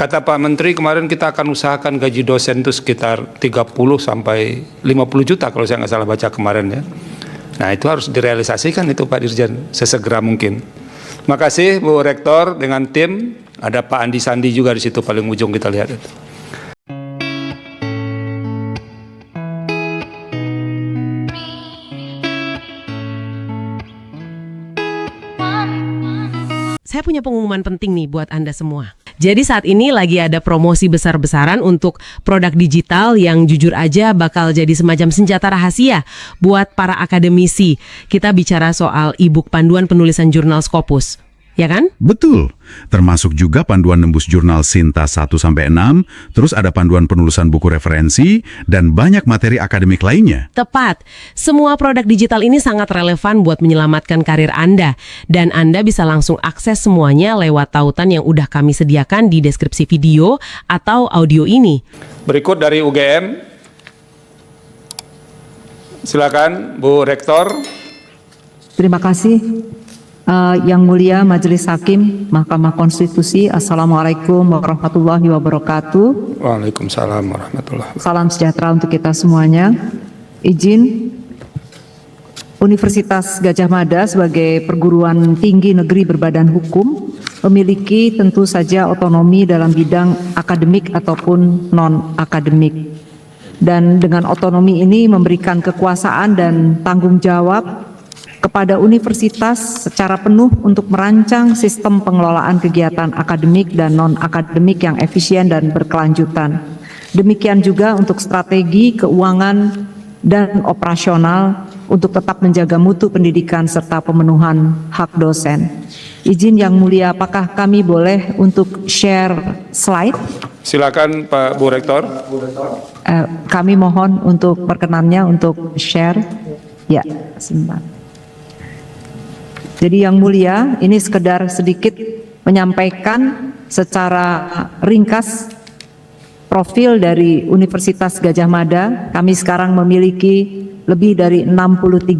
Kata Pak Menteri kemarin kita akan usahakan gaji dosen itu sekitar 30 sampai 50 juta kalau saya nggak salah baca kemarin ya. Nah itu harus direalisasikan itu Pak Dirjen sesegera mungkin. Terima kasih Bu Rektor dengan tim. Ada Pak Andi Sandi juga di situ paling ujung kita lihat itu. Saya punya pengumuman penting nih buat Anda semua. Jadi saat ini lagi ada promosi besar-besaran untuk produk digital yang jujur aja bakal jadi semacam senjata rahasia buat para akademisi. Kita bicara soal e-book panduan penulisan jurnal Scopus. Ya kan? Betul. Termasuk juga panduan nembus jurnal Sinta 1-6, terus ada panduan penulisan buku referensi, dan banyak materi akademik lainnya. Tepat. Semua produk digital ini sangat relevan buat menyelamatkan karir Anda. Dan Anda bisa langsung akses semuanya lewat tautan yang udah kami sediakan di deskripsi video atau audio ini. Berikut dari UGM. Silakan Bu Rektor. Terima kasih. Yang Mulia Majelis Hakim Mahkamah Konstitusi, Assalamualaikum warahmatullahi wabarakatuh. Waalaikumsalam warahmatullahi wabarakatuh. Salam sejahtera untuk kita semuanya. Izin, Universitas Gadjah Mada sebagai perguruan tinggi negeri berbadan hukum memiliki tentu saja otonomi dalam bidang akademik ataupun non-akademik. Dan dengan otonomi ini memberikan kekuasaan dan tanggung jawab kepada universitas secara penuh untuk merancang sistem pengelolaan kegiatan akademik dan non-akademik yang efisien dan berkelanjutan. Demikian juga untuk strategi keuangan dan operasional untuk tetap menjaga mutu pendidikan serta pemenuhan hak dosen. Izin Yang Mulia, apakah kami boleh untuk share slide? Silakan Pak Bu Rektor. Kami mohon untuk perkenannya untuk share. Ya, sebentar. Jadi Yang Mulia, ini sekedar sedikit menyampaikan secara ringkas profil dari Universitas Gadjah Mada. Kami sekarang memiliki lebih dari 63.000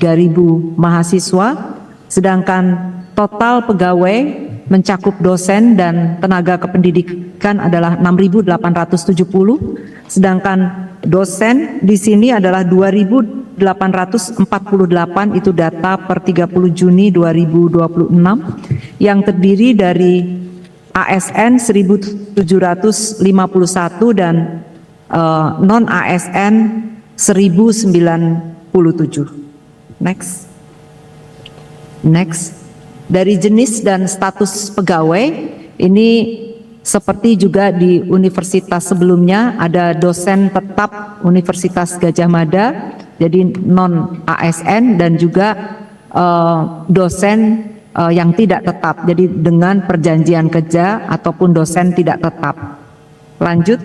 mahasiswa, sedangkan total pegawai mencakup dosen dan tenaga kependidikan adalah 6.870, sedangkan dosen di sini adalah 2.848, itu data per 30 Juni 2026, yang terdiri dari ASN 1.751 dan non-ASN 1.097. Next. Dari jenis dan status pegawai, ini seperti juga di universitas sebelumnya, ada dosen tetap Universitas Gadjah Mada, jadi non-ASN, dan juga dosen yang tidak tetap, jadi dengan perjanjian kerja ataupun dosen tidak tetap. Lanjut,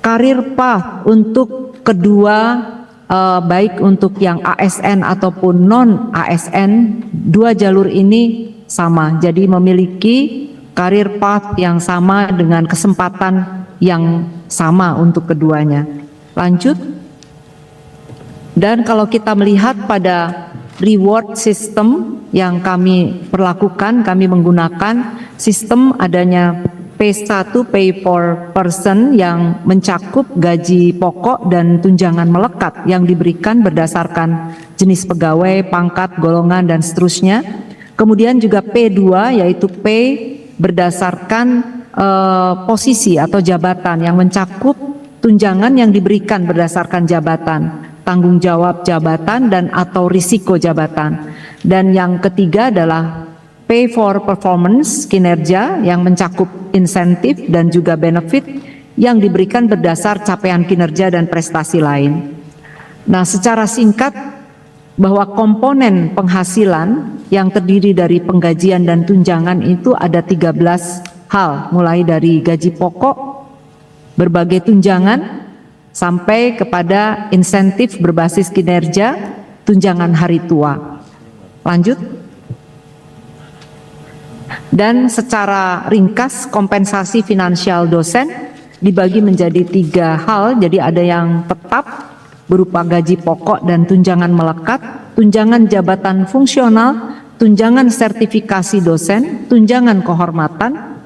karir path untuk kedua, baik untuk yang ASN ataupun non-ASN, dua jalur ini sama, jadi memiliki karir path yang sama dengan kesempatan yang sama untuk keduanya. Lanjut. Dan kalau kita melihat pada reward system yang kami perlakukan, kami menggunakan sistem adanya P1, Pay for Person, yang mencakup gaji pokok dan tunjangan melekat yang diberikan berdasarkan jenis pegawai, pangkat, golongan, dan seterusnya. Kemudian juga P2, yaitu Pay berdasarkan posisi atau jabatan, yang mencakup tunjangan yang diberikan berdasarkan jabatan, tanggung jawab jabatan, dan atau risiko jabatan. Dan yang ketiga adalah Pay for Performance, kinerja, yang mencakup insentif dan juga benefit yang diberikan berdasar capaian kinerja dan prestasi lain. Nah, secara singkat, bahwa komponen penghasilan yang terdiri dari penggajian dan tunjangan itu ada 13 hal, mulai dari gaji pokok, berbagai tunjangan, sampai kepada insentif berbasis kinerja, tunjangan hari tua. Lanjut. Dan secara ringkas, kompensasi finansial dosen dibagi menjadi 3 hal, jadi ada yang tetap berupa gaji pokok dan tunjangan melekat, tunjangan jabatan fungsional, tunjangan sertifikasi dosen, tunjangan kehormatan.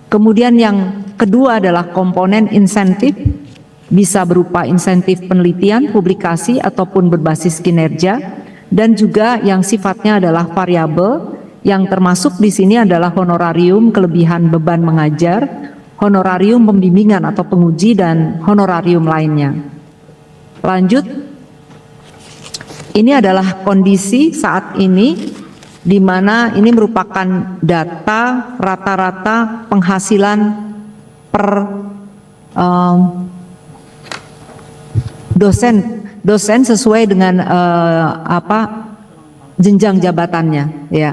Kemudian yang kedua adalah komponen insentif, bisa berupa insentif penelitian, publikasi, ataupun berbasis kinerja, dan juga yang sifatnya adalah variabel, yang termasuk di sini adalah honorarium kelebihan beban mengajar, honorarium pembimbingan atau penguji, dan honorarium lainnya. Lanjut, ini adalah kondisi saat ini, di mana ini merupakan data rata-rata penghasilan per dosen sesuai dengan jenjang jabatannya, ya.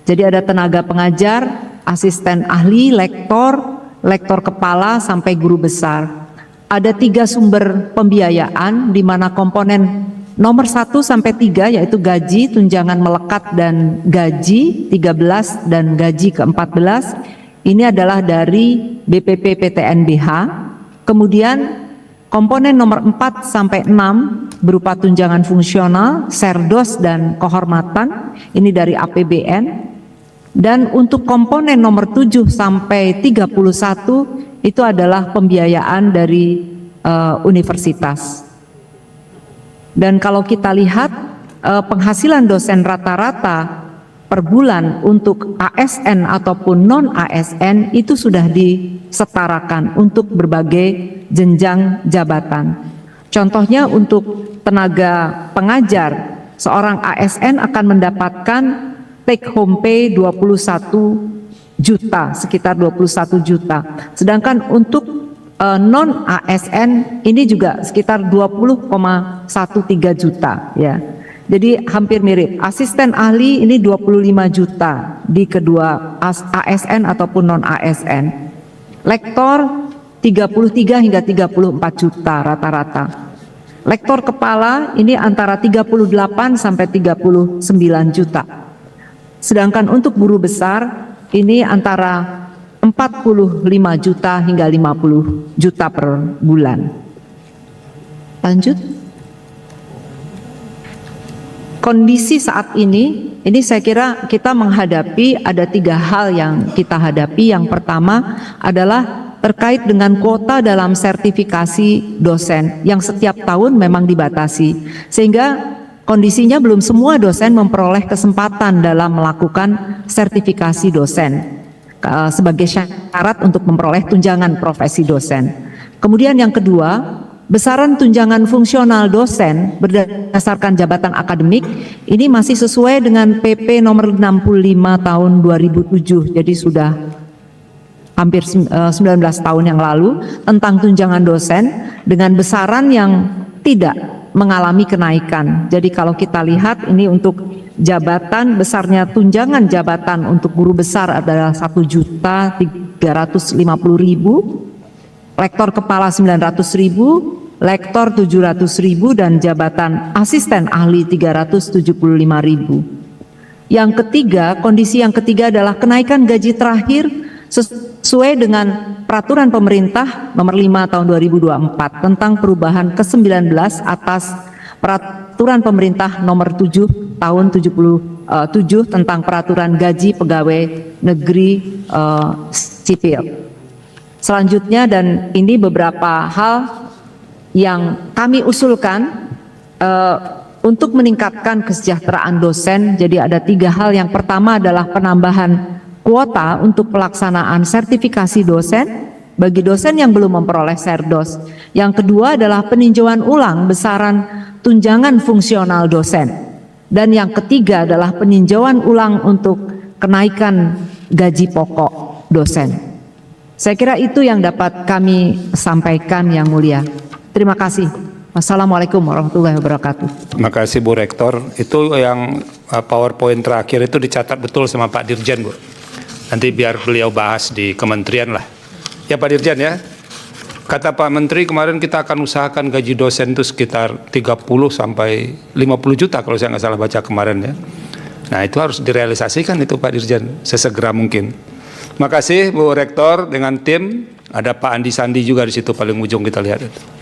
Jadi ada tenaga pengajar, asisten ahli, lektor kepala sampai guru besar. Ada 3 sumber pembiayaan di mana komponen nomor 1 sampai 3 yaitu gaji, tunjangan melekat dan gaji 13 dan gaji ke-14. Ini adalah dari BPP PTNBH. Kemudian komponen nomor 4 sampai 6 berupa tunjangan fungsional, serdos dan kehormatan. Ini dari APBN. Dan untuk komponen nomor 7 sampai 31 itu adalah pembiayaan dari universitas. Dan kalau kita lihat penghasilan dosen rata-rata per bulan untuk ASN ataupun non-ASN itu sudah disetarakan untuk berbagai jenjang jabatan. Contohnya untuk tenaga pengajar, seorang ASN akan mendapatkan take home pay 21 juta, sekitar 21 juta. Sedangkan untuk non-ASN ini juga sekitar 20,13 juta, ya. Jadi hampir mirip. Asisten ahli ini 25 juta di kedua ASN ataupun non-ASN. Lektor 33 hingga 34 juta rata-rata. Lektor kepala ini antara 38 sampai 39 juta. Sedangkan untuk guru besar ini antara 45 juta hingga 50 juta per bulan. Lanjut. Kondisi saat ini saya kira kita menghadapi ada 3 hal yang kita hadapi. Yang pertama adalah terkait dengan kuota dalam sertifikasi dosen yang setiap tahun memang dibatasi. Sehingga kondisinya belum semua dosen memperoleh kesempatan dalam melakukan sertifikasi dosen sebagai syarat untuk memperoleh tunjangan profesi dosen. Kemudian yang kedua, besaran tunjangan fungsional dosen berdasarkan jabatan akademik ini masih sesuai dengan PP nomor 65 tahun 2007. Jadi sudah hampir 19 tahun yang lalu tentang tunjangan dosen dengan besaran yang tidak mengalami kenaikan. Jadi kalau kita lihat ini untuk jabatan, besarnya tunjangan jabatan untuk guru besar adalah 1.350.000, lektor kepala 900.000, lektor 700.000, dan jabatan asisten ahli 375.000. Yang ketiga, kondisi yang ketiga adalah kenaikan gaji terakhir sesuai dengan peraturan pemerintah nomor 5 tahun 2024 tentang perubahan ke-19 atas peraturan pemerintah nomor 7 tahun 77 tentang peraturan gaji pegawai negeri sipil. Selanjutnya, dan ini beberapa hal yang kami usulkan untuk meningkatkan kesejahteraan dosen. Jadi ada 3 hal. Yang pertama adalah penambahan kuota untuk pelaksanaan sertifikasi dosen bagi dosen yang belum memperoleh serdos. Yang kedua adalah peninjauan ulang besaran tunjangan fungsional dosen. Dan yang ketiga adalah peninjauan ulang untuk kenaikan gaji pokok dosen. Saya kira itu yang dapat kami sampaikan, Yang Mulia. Terima kasih. Wassalamualaikum warahmatullahi wabarakatuh. Terima kasih Bu Rektor. Itu yang PowerPoint terakhir itu dicatat betul sama Pak Dirjen, Bu. Nanti biar beliau bahas di kementerian lah. Ya Pak Dirjen ya. Kata Pak Menteri kemarin kita akan usahakan gaji dosen itu sekitar 30 sampai 50 juta kalau saya nggak salah baca kemarin ya. Nah itu harus direalisasikan itu Pak Dirjen sesegera mungkin. Terima kasih Bu Rektor dengan tim. Ada Pak Andi Sandi juga di situ paling ujung kita lihat itu.